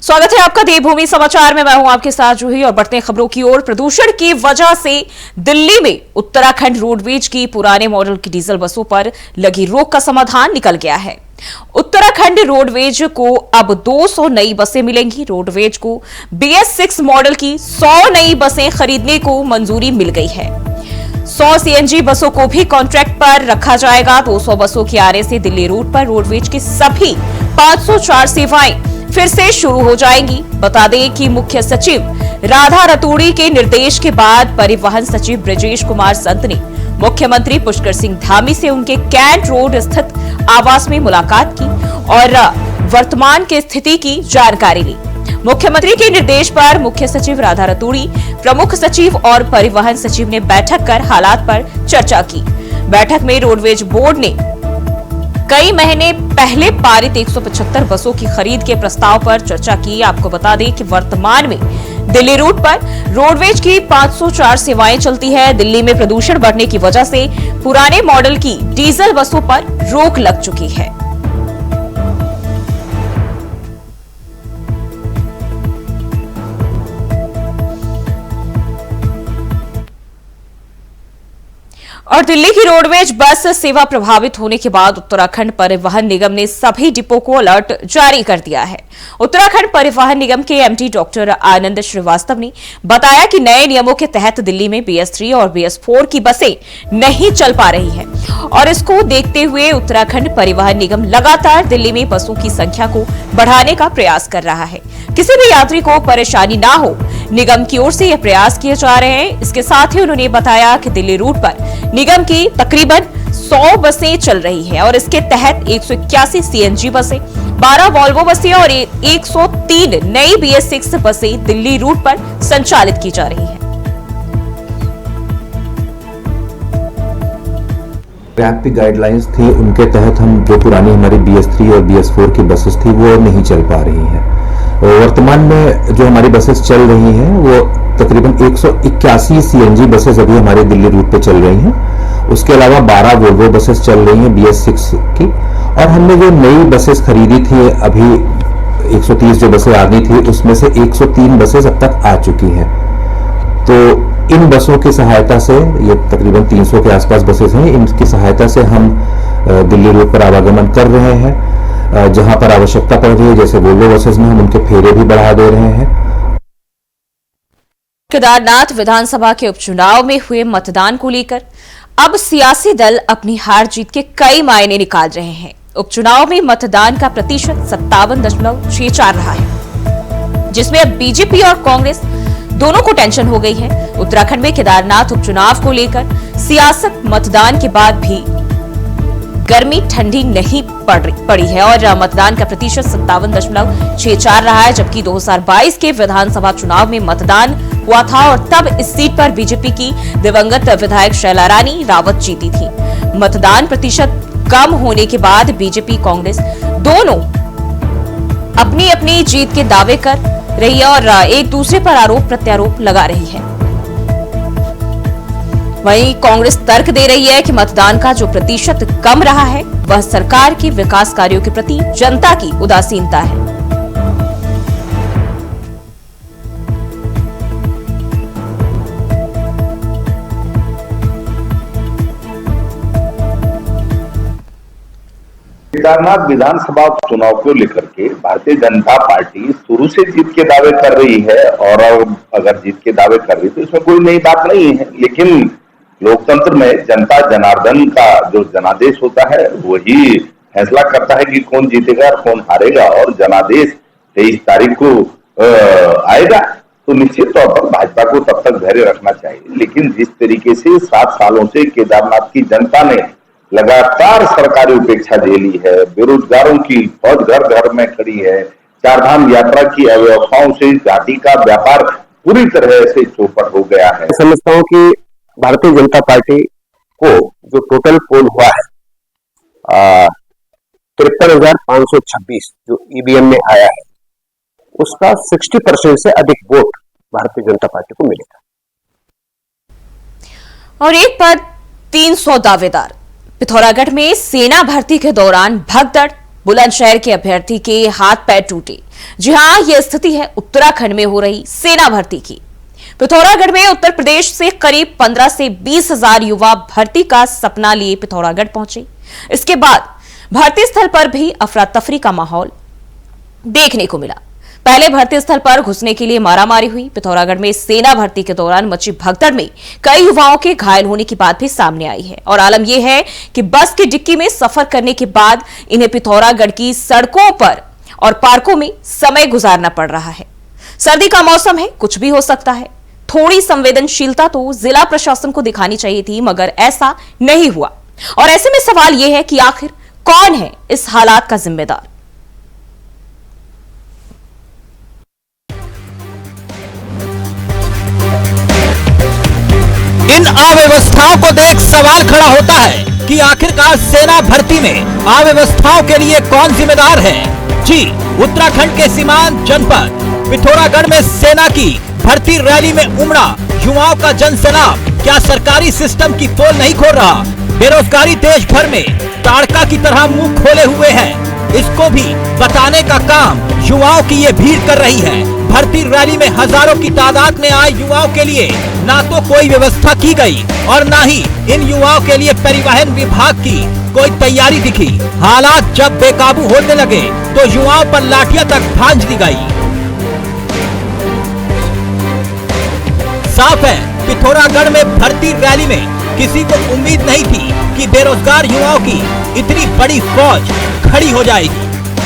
स्वागत है आपका देवभूमि समाचार में। मैं हूं आपके साथ जूही और बढ़ते हैं खबरों की ओर। प्रदूषण की वजह से दिल्ली में उत्तराखंड रोडवेज की पुराने मॉडल की डीजल बसों पर लगी रोक का समाधान निकल गया है। उत्तराखंड रोडवेज को अब 200 नई बसें मिलेंगी। रोडवेज को BS6 मॉडल की 100 नई बसें खरीदने को मंजूरी मिल गई है। 100 CNG बसों को भी कॉन्ट्रैक्ट पर रखा जाएगा। 200 बसों के आने से दिल्ली रूट पर रोडवेज की सभी 504 सेवाएं फिर से शुरू हो जाएंगी। बता दें कि मुख्य सचिव राधा रतूड़ी के निर्देश के बाद परिवहन सचिव ब्रजेश कुमार संत ने मुख्यमंत्री पुष्कर सिंह धामी से उनके कैंट रोड स्थित आवास में मुलाकात की और वर्तमान की स्थिति की जानकारी ली। मुख्यमंत्री के निर्देश पर मुख्य सचिव राधा रतूड़ी, प्रमुख सचिव और परिवहन सचिव ने बैठक कर हालात पर चर्चा की। बैठक में रोडवेज बोर्ड ने कई महीने पहले पारित 175 बसों की खरीद के प्रस्ताव पर चर्चा की। आपको बता दें कि वर्तमान में दिल्ली रूट पर रोडवेज की 504 सेवाएं चलती है। दिल्ली में प्रदूषण बढ़ने की वजह से पुराने मॉडल की डीजल बसों पर रोक लग चुकी है। और दिल्ली की रोडवेज बस सेवा प्रभावित होने के बाद उत्तराखंड परिवहन निगम ने सभी डिपो को अलर्ट जारी कर दिया है। उत्तराखंड परिवहन निगम के MD डॉक्टर आनंद श्रीवास्तव ने बताया कि नए नियमों के तहत दिल्ली में BS3 और BS4 की बसें नहीं चल पा रही हैं और इसको देखते हुए उत्तराखंड परिवहन निगम लगातार दिल्ली में बसों की संख्या को बढ़ाने का प्रयास कर रहा है। किसी भी यात्री को परेशानी ना हो, निगम की ओर से यह प्रयास किए जा रहे हैं। इसके साथ ही उन्होंने बताया कि दिल्ली रूट पर निगम की तकरीबन 100 बसें चल रही हैं और इसके तहत 181 CNG बसें, 12 वॉल्वो बसें और 103 नई BS6 बसें दिल्ली रूट पर संचालित की जा रही हैं। ट्रैफिक गाइडलाइंस थी, उनके तहत हम जो पुरानी हमारी BS3 और BS4 की बसेस थी वो नहीं चल पा रही हैं। वर्तमान में जो हमारी बसेस चल रही हैं वो तकरीबन 181 CNG बसेस अभी हमारे दिल्ली रूट पे चल रही हैं। उसके अलावा 12 वोल्वो बसेस चल रही हैं BS6 की, और हमने जो नई बसेस खरीदी थी अभी 130 जो बसें आनी थी उसमें से 103 बसेस अब तक आ चुकी हैं। तो इन बसों की सहायता से, ये तकरीबन 300 के आसपास बसेस हैं, इनकी सहायता से हम दिल्ली रूट पर आवागमन कर रहे हैं। जहां पर आवश्यकता पड़ रही है, जैसे वोल्वो बसेस में हम उनके फेरे भी बढ़ा दे रहे हैं। केदारनाथ विधानसभा के उपचुनाव में हुए मतदान को लेकर अब सियासी दल अपनी हार जीत के कई मायने निकाल रहे हैं। उपचुनाव में मतदान का प्रतिशत 57.64 रहा है, जिसमें अब बीजेपी और कांग्रेस दोनों को टेंशन हो गई है। उत्तराखंड में केदारनाथ उपचुनाव को लेकर सियासत मतदान के बाद भी गर्मी ठंडी नहीं पड़ी है और मतदान का प्रतिशत 57.64 रहा है, जबकि 2022 के विधानसभा चुनाव में मतदान हुआ था और तब इस सीट पर बीजेपी की दिवंगत विधायक शैला रानी रावत जीती थी। मतदान प्रतिशत कम होने के बाद बीजेपी कांग्रेस दोनों अपनी अपनी जीत के दावे कर रही है और एक दूसरे पर आरोप प्रत्यारोप लगा रही है। वहीं कांग्रेस तर्क दे रही है कि मतदान का जो प्रतिशत कम रहा है वह सरकार के विकास कार्यों के प्रति जनता की उदासीनता है। केदारनाथ विधानसभा चुनाव को लेकर के भारतीय जनता पार्टी शुरू से जीत के दावे कर रही है और अगर जीत के दावे कर रही है तो इसमें कोई नई बात नहीं है। लेकिन लोकतंत्र में जनता जनार्दन का जो जनादेश होता है वही फैसला करता है कि कौन जीतेगा और कौन हारेगा, और जनादेश 23 तारीख को आएगा। तो निश्चित तौर पर भाजपा को तब तक धैर्य रखना चाहिए। लेकिन जिस तरीके से 7 सालों से केदारनाथ की जनता ने लगातार सरकारी उपेक्षा झेली है, बेरोजगारों की फौज घर घर में खड़ी है, चारधाम यात्रा की अव्यवस्थाओं से घाटी का व्यापार पूरी तरह से चौपट हो गया है। समझता हूँ कि भारतीय जनता पार्टी को जो टोटल पोल हुआ है 53,526 जो EVM में आया है, उसका 60% से अधिक वोट भारतीय जनता पार्टी को मिलेगा। और एक पर 300 दावेदार। पिथौरागढ़ में सेना भर्ती के दौरान भगदड़, बुलंदशहर के अभ्यर्थी के हाथ पैर टूटे। जी हां, यह स्थिति है उत्तराखंड में हो रही सेना भर्ती की। पिथौरागढ़ में उत्तर प्रदेश से करीब 15 से 20 हजार युवा भर्ती का सपना लिए पिथौरागढ़ पहुंचे। इसके बाद भर्ती स्थल पर भी अफरा तफरी का माहौल देखने को मिला। पहले भर्ती स्थल पर घुसने के लिए मारामारी हुई। पिथौरागढ़ में सेना भर्ती के दौरान मची भगदड़ में कई युवाओं के घायल होने की बात भी सामने आई है। और आलम यह है कि बस की डिक्की में सफर करने के बाद इन्हें पिथौरागढ़ की सड़कों पर और पार्कों में समय गुजारना पड़ रहा है। सर्दी का मौसम है, कुछ भी हो सकता है। थोड़ी संवेदनशीलता तो जिला प्रशासन को दिखानी चाहिए थी, मगर ऐसा नहीं हुआ। और ऐसे में सवाल यह है कि आखिर कौन है इस हालात का जिम्मेदार। इन अव्यवस्थाओं को देख सवाल खड़ा होता है कि आखिरकार सेना भर्ती में अव्यवस्थाओं के लिए कौन जिम्मेदार है। जी, उत्तराखंड के सीमांत जनपद पिथौरागढ़ में सेना की भर्ती रैली में उमड़ा युवाओं का जनसैलाब क्या सरकारी सिस्टम की पोल नहीं खोल रहा? बेरोजगारी देश भर में ताड़का की तरह मुंह खोले हुए है। इसको भी बताने का काम युवाओं की ये भीड़ कर रही है। भर्ती रैली में हजारों की तादाद में आए युवाओं के लिए ना तो कोई व्यवस्था की गई और ना ही इन युवाओं के लिए परिवहन विभाग की कोई तैयारी दिखी। हालात जब बेकाबू होने लगे तो युवाओं पर लाठियां तक भांज दी गई। साफ है, पिथौरागढ़ में भर्ती रैली में किसी को उम्मीद नहीं थी कि बेरोजगार युवाओं की इतनी बड़ी फौज खड़ी हो जाएगी।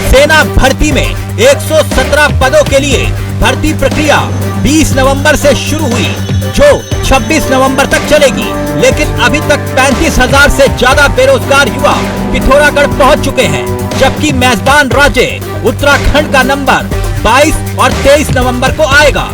सेना भर्ती में 117 पदों के लिए भर्ती प्रक्रिया 20 नवंबर से शुरू हुई, जो 26 नवंबर तक चलेगी। लेकिन अभी तक 35,000 से ज्यादा बेरोजगार युवा पिथौरागढ़ पहुंच चुके हैं, जबकि मेजबान राज्य उत्तराखंड का नंबर 22 और 23 नवंबर को आएगा।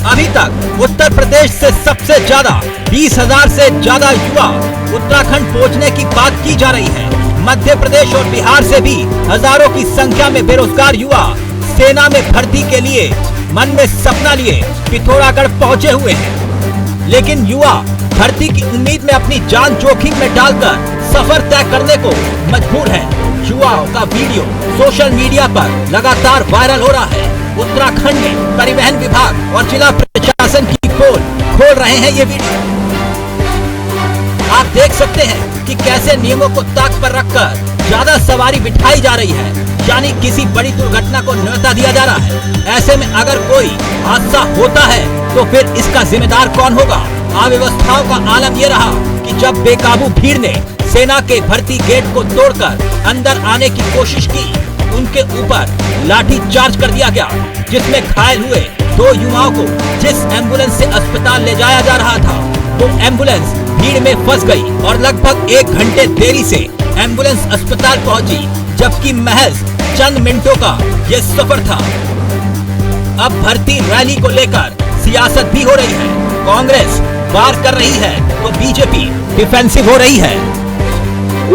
अभी तक उत्तर प्रदेश से सबसे ज्यादा 20,000 से ज्यादा युवा उत्तराखंड पहुंचने की बात की जा रही है। मध्य प्रदेश और बिहार से भी हजारों की संख्या में बेरोजगार युवा सेना में भर्ती के लिए मन में सपना लिए पिथौरागढ़ पहुंचे हुए हैं। लेकिन युवा भर्ती की उम्मीद में अपनी जान जोखिम में डालकर सफर तय करने को मजबूर है। युवाओं का वीडियो सोशल मीडिया पर लगातार वायरल हो रहा है। उत्तराखंड में परिवहन विभाग और जिला प्रशासन की पोल खोल रहे हैं ये वीडियो। आप देख सकते हैं कि कैसे नियमों को ताक पर रखकर ज्यादा सवारी बिठाई जा रही है, यानी किसी बड़ी दुर्घटना को न्योता दिया जा रहा है। ऐसे में अगर कोई हादसा होता है तो फिर इसका जिम्मेदार कौन होगा? अव्यवस्थाओं का आलम ये रहा कि जब बेकाबू भीड़ ने सेना के भर्ती गेट को तोड़कर अंदर आने की कोशिश की, उनके ऊपर लाठी चार्ज कर दिया गया, जिसमें घायल हुए 2 युवाओं को जिस एम्बुलेंस से अस्पताल ले जाया जा रहा था, वो एम्बुलेंस भीड़ में फंस गई और लगभग 1 घंटे देरी से एम्बुलेंस अस्पताल पहुंची, जबकि महज चंद मिनटों का ये सफर था। अब भर्ती रैली को लेकर सियासत भी हो रही है। कांग्रेस वार कर रही है तो बीजेपी डिफेंसिव हो रही है।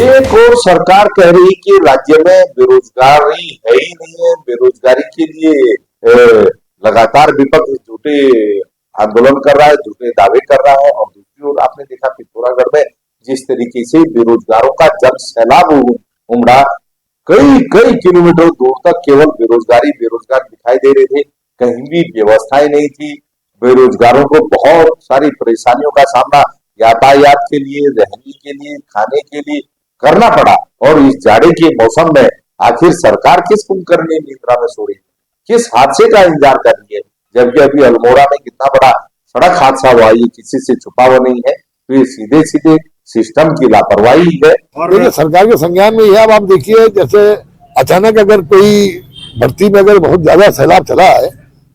एक और सरकार कह रही कि राज्य में बेरोजगारी है ही नहीं है, बेरोजगारी के लिए लगातार विपक्ष झूठे आंदोलन कर रहा है, झूठे दावे कर रहा है। और दूसरी ओर आपने देखा पिथौरागढ़ में जिस तरीके से बेरोजगारों का जन सैलाब उमड़ा, कई किलोमीटर दूर तक केवल बेरोजगार दिखाई दे रहे थे। कहीं भी व्यवस्थाएं नहीं थी। बेरोजगारों को बहुत सारी परेशानियों का सामना यातायात के लिए, रहने के लिए, खाने के लिए करना पड़ा। और इस जाड़े के मौसम में आखिर सरकार किस कुंभकर्णी निद्रा में सो रही है, किस हादसे का इंतजार कर रही है? जबकि अभी अल्मोड़ा में कितना बड़ा सड़क हादसा हुआ, ये किसी से छुपा हुआ नहीं है। तो ये सीधे सीधे सिस्टम की लापरवाही है। देखिए, सरकार के संज्ञान में यह अब आप देखिए, जैसे अचानक अगर कोई भर्ती में अगर बहुत ज्यादा सैलाब चला है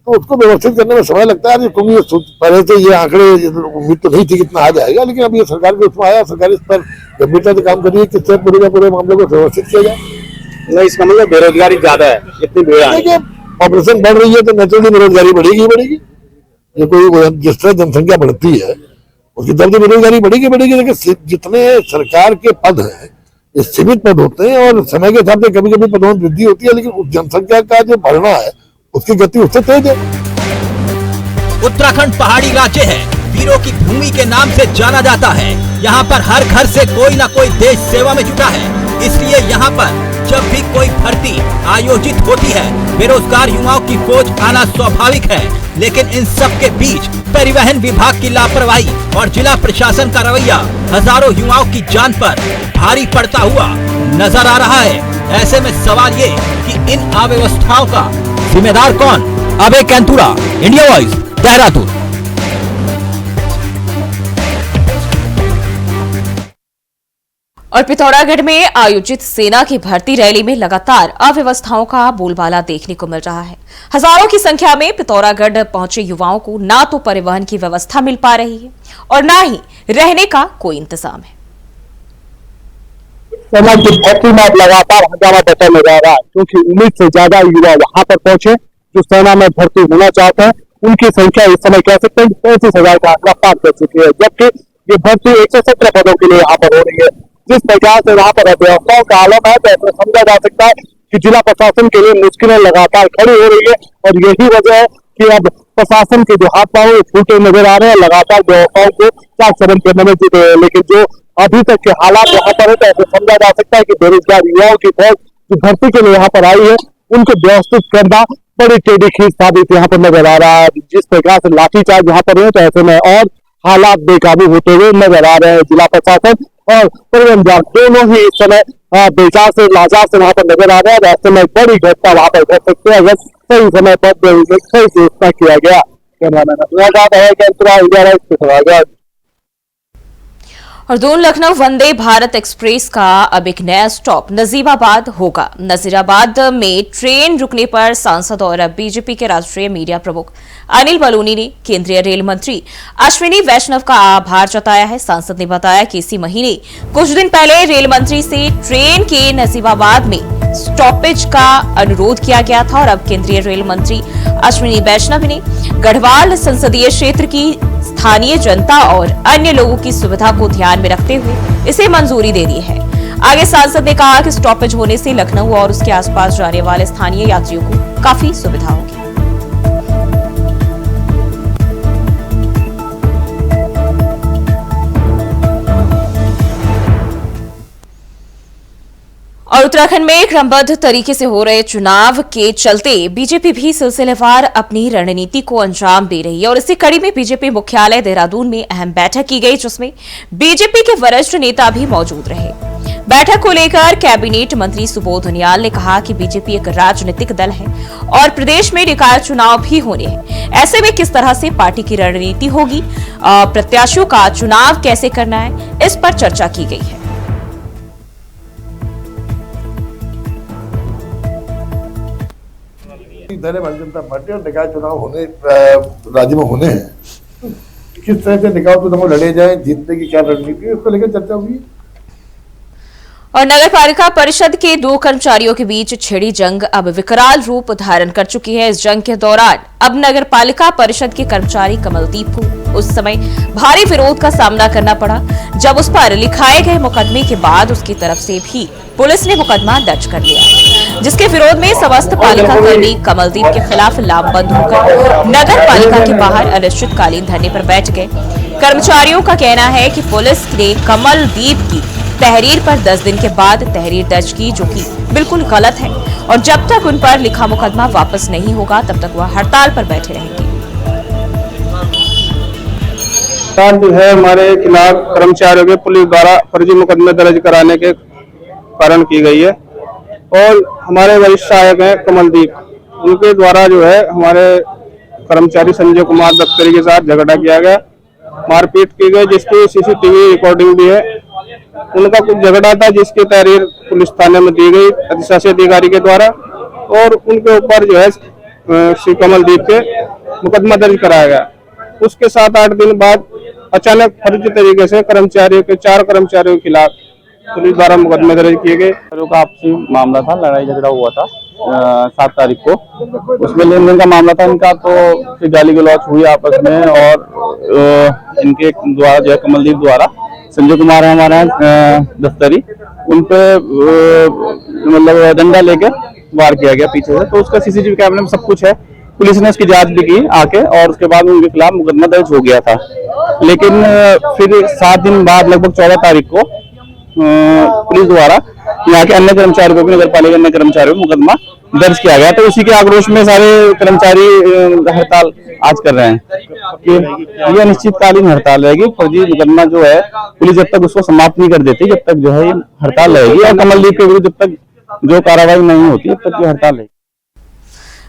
तो उसको व्यवस्थित करने में समय लगता है। क्योंकि पहले से ये आंकड़े उम्मीद तो नहीं थी कितना आ जाएगा, लेकिन अब ये सरकार के उसमें आया, सरकार इस पर गंभीरता से काम कर रही है किससे पूरे मामले को व्यवस्थित किया जाए। नहीं, इसका मतलब बेरोजगारी ज्यादा है, इतनी भीड़ है। देखिए, पॉपुलेशन बढ़ रही है तो नेचुरली बेरोजगारी बढ़ेगी। ये कोई जिस तरह जनसंख्या बढ़ती है उसकी तरफ से बेरोजगारी बढ़ेगी। लेकिन जितने सरकार के पद हैं ये सीमित पद होते हैं और समय के हिसाब से कभी कभी पदों में वृद्धि होती है, लेकिन जनसंख्या का जो बढ़ना है उसकी गति उससे तेज है। उत्तराखंड पहाड़ी राज्य है, वीरों की भूमि के नाम से जाना जाता है। यहाँ पर हर घर से कोई ना कोई देश सेवा में जुटा है, इसलिए यहाँ पर जब भी कोई भर्ती आयोजित होती है, बेरोजगार युवाओं की फौज आना स्वाभाविक है, लेकिन इन सब के बीच परिवहन विभाग की लापरवाही और जिला प्रशासन का रवैया हजारों युवाओं की जान पर भारी पड़ता हुआ नजर आ रहा है। ऐसे में सवाल ये कि इन अव्यवस्थाओं का जिम्मेदार कौन? अभय कैंतुरा, इंडिया वॉइस, देहरादून। और पिथौरागढ़ में आयोजित सेना की भर्ती रैली में लगातार अव्यवस्थाओं का बोलबाला देखने को मिल रहा है। हजारों की संख्या में पिथौरागढ़ पहुंचे युवाओं को ना तो परिवहन की व्यवस्था मिल पा रही है और ना ही रहने का कोई इंतजाम है। सेना की भर्ती में लगातार हंगामा बचा नजर आ रहा है, क्योंकि उम्मीद से ज्यादा युवा वहां पर पहुंचे जो सेना में भर्ती होना चाहते हैं। उनकी संख्या इस समय कह सकते हैं 35,000 का आंकड़ा पार कर चुकी है, जबकि ये भर्ती 117 पदों के लिए यहाँ पर हो रही है। जिस प्रकार से वहां पर अव्यवस्थाओं का आलम है, तो ऐसा समझा जा सकता है कि जिला प्रशासन के लिए मुश्किलें लगातार खड़ी हो रही है और यही वजह है कि अब प्रशासन के जो हाथ पांव फूटे नजर आ रहे हैं, लगातार व्यवस्थाओं को चाक चरण करने में जुटे हैं। लेकिन जो अभी तक के हालात यहाँ पर है, तो ऐसा समझा जा सकता है कि बेरोजगार युवाओं की फौज जो भर्ती के लिए यहाँ पर आई है, उनको व्यवस्थित करना बड़ी टेढ़ी खींच साबित यहाँ पर नजर आ रहा है। जिस प्रकार से लाठीचार्ज यहाँ पर है, तो ऐसे में और हालात बेकाबू होते हुए नजर आ रहे हैं। जिला प्रशासन और परिवहन विभाग दोनों ही इस समय बेचार से लाचार से वहां पर नजर आ रहे हैं। ऐसे में बड़ी घटना वहां पर घट सकती है अगर सही समय पर सही से इतना किया गया। और दून लखनऊ वंदे भारत एक्सप्रेस का अब एक नया स्टॉप नजीबाबाद होगा। नजीबाबाद में ट्रेन रुकने पर सांसद और बीजेपी के राष्ट्रीय मीडिया प्रमुख अनिल बलूनी ने केंद्रीय रेल मंत्री अश्विनी वैष्णव का आभार जताया है। सांसद ने बताया कि इसी महीने कुछ दिन पहले रेल मंत्री से ट्रेन के नजीबाबाद में स्टॉपेज का अनुरोध किया गया था और अब केंद्रीय रेल मंत्री अश्विनी वैष्णव ने गढ़वाल संसदीय क्षेत्र की स्थानीय जनता और अन्य लोगों की सुविधा को ध्यान में रखते हुए इसे मंजूरी दे दी है। आगे सांसद ने कहा कि स्टॉपेज होने से लखनऊ और उसके आसपास जाने वाले स्थानीय यात्रियों को काफी सुविधा होगी। और उत्तराखंड में क्रमबद्ध तरीके से हो रहे चुनाव के चलते बीजेपी भी सिलसिलेवार अपनी रणनीति को अंजाम दे रही है और इसी कड़ी में बीजेपी मुख्यालय देहरादून में अहम बैठक की गई, जिसमें बीजेपी के वरिष्ठ नेता भी मौजूद रहे। बैठक को लेकर कैबिनेट मंत्री सुबोध उनियाल ने कहा कि बीजेपी एक राजनीतिक दल है और प्रदेश में निकाय चुनाव भी होने हैं। ऐसे में किस तरह से पार्टी की रणनीति होगी, प्रत्याशियों का चुनाव कैसे करना है, इस पर चर्चा की गई है। भारतीय जनता पार्टी और निकाय चुनाव होने राज्य में होने हैं, किस तरह से निकाय चुनाव लड़े जाए, जीतने की क्या रणनीति है, उसको लेकर चर्चा हुई। और नगर पालिका परिषद के दो कर्मचारियों के बीच छिड़ी जंग अब विकराल रूप धारण कर चुकी है। इस जंग के दौरान अब नगर पालिका परिषद के कर्मचारी कमलदीप को उस समय भारी विरोध का सामना करना पड़ा, जब उस पर लिखाए गए मुकदमे के बाद उसकी तरफ से भी पुलिस ने मुकदमा दर्ज कर लिया, जिसके विरोध में समस्त पालिका कर्मी कमलदीप के खिलाफ लामबंद होकर नगर पालिका के बाहर अनिश्चितकालीन धरने पर बैठ गए। कर्मचारियों का कहना है कि पुलिस ने कमलदीप की तहरीर पर 10 दिन के बाद तहरीर दर्ज की, जो कि बिल्कुल गलत है और जब तक उन पर लिखा मुकदमा वापस नहीं होगा तब तक वह हड़ताल पर बैठे रहेंगे। जो है हमारे खिलाफ कर्मचारियों के पुलिस द्वारा फर्जी मुकदमे दर्ज कराने के कारण की गई है और हमारे वरिष्ठ सहायक हैं कमलदीप, उनके द्वारा जो है हमारे कर्मचारी संजय कुमार दफ्तरी के साथ झगड़ा किया गया, मारपीट की गई, जिसकी सीसीटीवी रिकॉर्डिंग भी है। उनका कुछ झगड़ा था जिसकी तहरीर पुलिस थाने में दी गई अधिशासी अधिकारी के द्वारा और उनके ऊपर जो है श्री कमलदीप के मुकदमा दर्ज कराया गया। उसके 7-8 दिन बाद अचानक फर्जी तरीके से कर्मचारियों के 4 कर्मचारियों के खिलाफ पुलिस द्वारा मुकदमे दर्ज किए गए। आपसी मामला था, लड़ाई झगड़ा हुआ था 7 तारीख को, उसमें लेन देन का मामला था इनका, तो फिर गाली गलौच हुई आपस में और इनके द्वारा जो है कमलदीप द्वारा संजय कुमार है हमारा दफ्तरी, उन पे मतलब डंडा लेकर वार किया गया पीछे से, तो उसका सीसीटीवी कैमरे में सब कुछ है। पुलिस ने उसकी जांच भी की आके और उसके बाद उनके खिलाफ मुकदमा दर्ज हो गया था। लेकिन फिर 7 दिन बाद लगभग 14 तारीख को पुलिस द्वारा यहाँ के अन्य कर्मचारियों को भी, नगर पालिका अन्य कर्मचारियों को मुकदमा दर्ज किया गया। तो उसी के आक्रोश में सारे कर्मचारी हड़ताल आज कर रहे हैं कि यह अनिश्चितकालीन हड़ताल रहेगी। फर्जी मुकदमा जो है पुलिस जब तक उसको समाप्त नहीं कर देती, जब तक जो है हड़ताल रहेगी, और कमलदीप के विरुद्ध जब तक जो कार्रवाई नहीं होती तब तक जो हड़ताल रहेगी।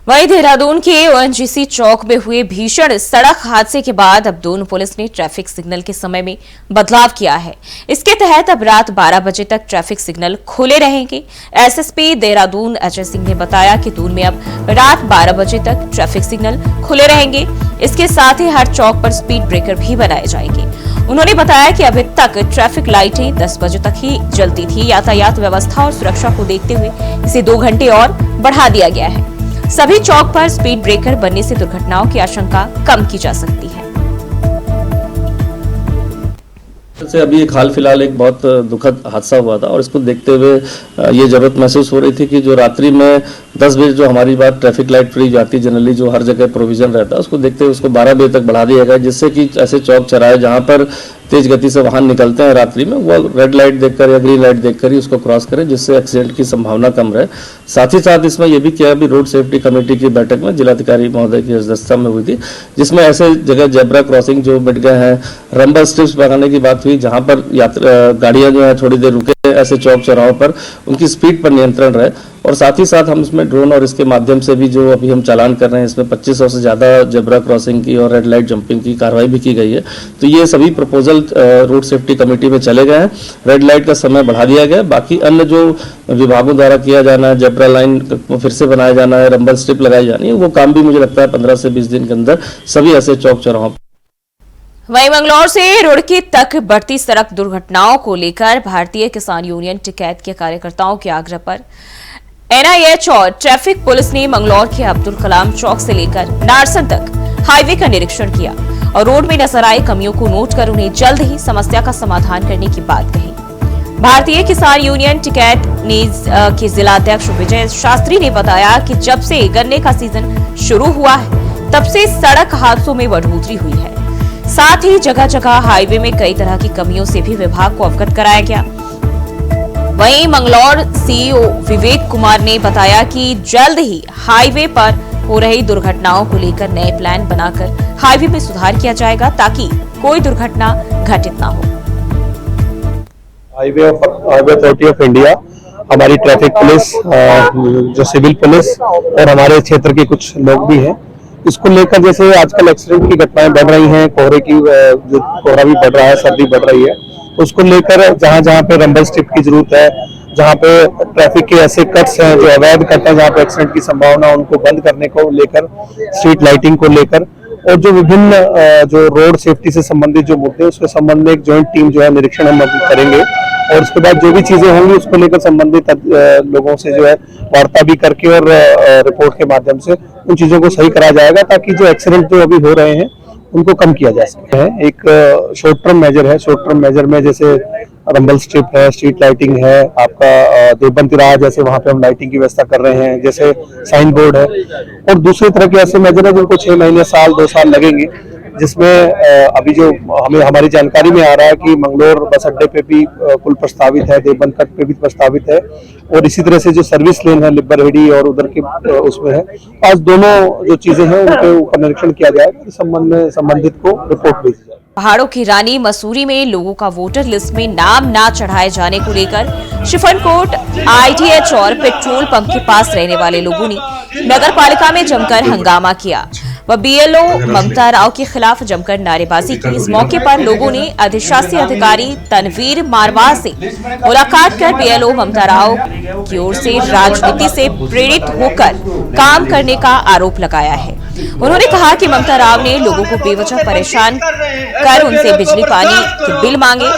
वहीं देहरादून के ओएनजीसी चौक में हुए भीषण सड़क हादसे के बाद अब दोनों पुलिस ने ट्रैफिक सिग्नल के समय में बदलाव किया है। इसके तहत अब रात 12 बजे तक ट्रैफिक सिग्नल खुले रहेंगे। एसएसपी देहरादून अजय सिंह ने बताया कि दून में अब रात 12 बजे तक ट्रैफिक सिग्नल खुले रहेंगे। इसके साथ ही हर चौक पर स्पीड ब्रेकर भी बनाए जाएंगे। उन्होंने बताया कि अभी तक ट्रैफिक लाइटें 10 बजे तक ही जलती थी। यातायात व्यवस्था और सुरक्षा को देखते हुए इसे 2 घंटे और बढ़ा दिया गया है। सभी चौक पर स्पीड ब्रेकर बनने से दुर्घटनाओं की आशंका कम की जा सकती है। से अभी एक हाल फिलहाल एक बहुत दुखद हादसा हुआ था, और इसको देखते हुए ये जरूरत महसूस हो रही थी कि जो रात्रि में 10 बजे जो हमारी बात ट्रैफिक लाइट फ्री जाती है, जनरली जो हर जगह प्रोविजन रहता है, उसको देखते हुए उसको 12 बजे तक बढ़ा दिया गया, जिससे कि ऐसे चौक चौराहे जहां पर तेज गति से वाहन निकलते हैं रात्रि में, वो रेड लाइट देखकर या ग्रीन लाइट देखकर ही उसको क्रॉस करें, जिससे एक्सीडेंट की संभावना कम रहे। साथ ही साथ इसमें यह भी किया भी रोड सेफ्टी कमेटी की बैठक में जिलाधिकारी महोदय की अध्यक्षता में हुई थी, जिसमें ऐसे जगह जेब्रा क्रॉसिंग जो मिट गए हैं, रंबल स्ट्रिप्स लगाने की बात हुई, जहां पर गाड़ियां जो है थोड़ी देर रुके, ऐसे चौक चौराहों पर उनकी स्पीड पर नियंत्रण रहे। और साथ ही साथ हम इसमें ड्रोन और इसके माध्यम से भी जो अभी हम चालान कर रहे हैं, इसमें 2500 से ज्यादा जेब्रा क्रॉसिंग की और रेड लाइट जंपिंग की कार्रवाई भी की गई है। तो ये सभी प्रपोजल रोड सेफ्टी कमेटी में चले गए हैं। रेड लाइट का समय बढ़ा दिया गया। बाकी अन्य जो विभागों द्वारा किया जाना है, जेब्रा लाइन फिर से बनाया जाना है, रंबल स्ट्रिप लगाई जानी है, वो काम भी मुझे लगता है 15 से 20 दिन के अंदर सभी ऐसे चौक चौराहों। वहीं मंगलौर से रुड़की तक बढ़ती सड़क दुर्घटनाओं को लेकर भारतीय किसान यूनियन टिकैत के कार्यकर्ताओं के आग्रह पर एनआईएच और ट्रैफिक पुलिस ने मंगलौर के अब्दुल कलाम चौक से लेकर नारसन तक हाईवे का निरीक्षण किया और रोड में नजर आई कमियों को नोट कर उन्हें जल्द ही समस्या का समाधान करने की बात कही। भारतीय किसान यूनियन टिकैत के जिलाध्यक्ष विजय शास्त्री ने बताया कि जब से गन्ने का सीजन शुरू हुआ है, तब से सड़क हादसों में बढ़ोतरी हुई है। साथ ही जगह जगह हाईवे में कई तरह की कमियों से भी विभाग को अवगत कराया गया। वहीं मंगलौर सीईओ विवेक कुमार ने बताया कि जल्द ही हाईवे पर हो रही दुर्घटनाओं को लेकर नए प्लान बनाकर हाईवे में सुधार किया जाएगा, ताकि कोई दुर्घटना घटित न हो। हाईवे अथॉरिटी ऑफ इंडिया, हमारी ट्रैफिक पुलिस, जो सिविल पुलिस और हमारे क्षेत्र के कुछ लोग भी हैं, इसको लेकर जैसे आजकल एक्सीडेंट की घटनाएं बढ़ रही हैं, कोहरे की जो कोहरा भी बढ़ रहा है, सर्दी बढ़ रही है, उसको लेकर जहां जहां पे रंबल स्ट्रिप की जरूरत है, जहां पे ट्रैफिक के ऐसे कट्स हैं जो अवैध कट हैं, जहां पे एक्सीडेंट की संभावना, उनको बंद करने को लेकर, स्ट्रीट लाइटिंग को लेकर, और जो विभिन्न जो रोड सेफ्टी से संबंधित जो मुद्दे, उसके संबंध में एक ज्वाइंट टीम जो है निरीक्षण हम करेंगे, और उसके बाद जो भी चीजें होंगी उसको लेकर संबंधित लोगों से जो है वार्ता भी करके और रिपोर्ट के माध्यम से उन चीजों को सही कराया जाएगा, ताकि जो एक्सीडेंट जो अभी हो रहे हैं उनको कम किया जा सके। एक शॉर्ट टर्म मेजर है। शॉर्ट टर्म मेजर में जैसे रंबल स्ट्रिप है, स्ट्रीट लाइटिंग है, आपका देवबंद तिराहा जैसे वहां पे हम लाइटिंग की व्यवस्था कर रहे हैं, जैसे साइन बोर्ड है, और दूसरी तरह के ऐसे मेजर है जिनको 6 महीने, साल, 2 साल लगेंगे, जिसमें अभी जो हमें हमारी जानकारी में आ रहा है कि मंगलौर बस अड्डे पे भी पुल प्रस्तावित है, देवबंद कट पे भी प्रस्तावित है, और इसी तरह से जो सर्विस लेन है लिब्बरहेड़ी और उधर के उसमें है। आज दोनों जो चीजें हैं उनके ऊपर निरीक्षण किया जाएगा, इस संबंध में संबंधित को रिपोर्ट भेजी जाएगी। पहाड़ों की रानी मसूरी में लोगों का वोटर लिस्ट में नाम ना चढ़ाए जाने को लेकर शिफनकोट आईटीएच और पेट्रोल पंप के पास रहने वाले लोगों ने नगर पालिका में जमकर हंगामा किया व बीएलओ ममता राव के खिलाफ जमकर नारेबाजी की। इस मौके पर लोगों ने अधिशासी अधिकारी तनवीर मारवाह से मुलाकात कर बीएलओ ममता राव की ओर से राजनीति से प्रेरित होकर काम करने का आरोप लगाया है। उन्होंने कहा कि ममता राव ने लोगों को बेवजह परेशान कर उनसे बिजली पानी के बिल मांगे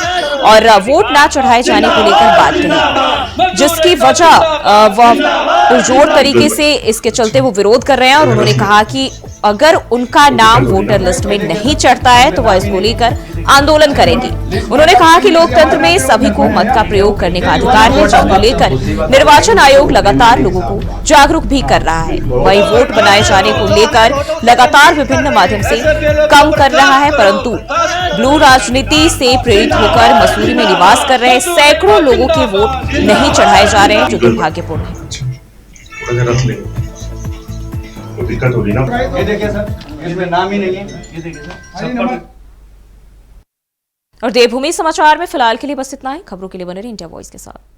और वोट ना चढ़ाए जाने को लेकर बात कही, जिसकी वजह वह पुरजोर तरीके से इसके चलते वो विरोध कर रहे हैं। और उन्होंने कहा कि अगर उनका नाम वोटर लिस्ट में नहीं चढ़ता है तो वह इसको लेकर आंदोलन करेंगी। उन्होंने कहा कि लोकतंत्र में सभी को मत का प्रयोग करने का अधिकार है, जिसको लेकर निर्वाचन आयोग लगातार लोगों को जागरूक भी कर रहा है। वहीं वोट बनाए जाने को लेकर लगातार विभिन्न माध्यम से कम कर रहा है, परंतु ब्लू राजनीति से प्रेरित होकर मसूरी में निवास कर रहे सैकड़ों लोगों के वोट नहीं चढ़ाए जा रहे हैं, जो दुर्भाग्यपूर्ण है। तो दिक्कत होगी ना। ये देखिए सर, इसमें नाम ही नहीं है। ये देखिए सर। और देवभूमि समाचार में फिलहाल के लिए बस इतना ही। खबरों के लिए बने रहिए इंडिया वॉइस के साथ।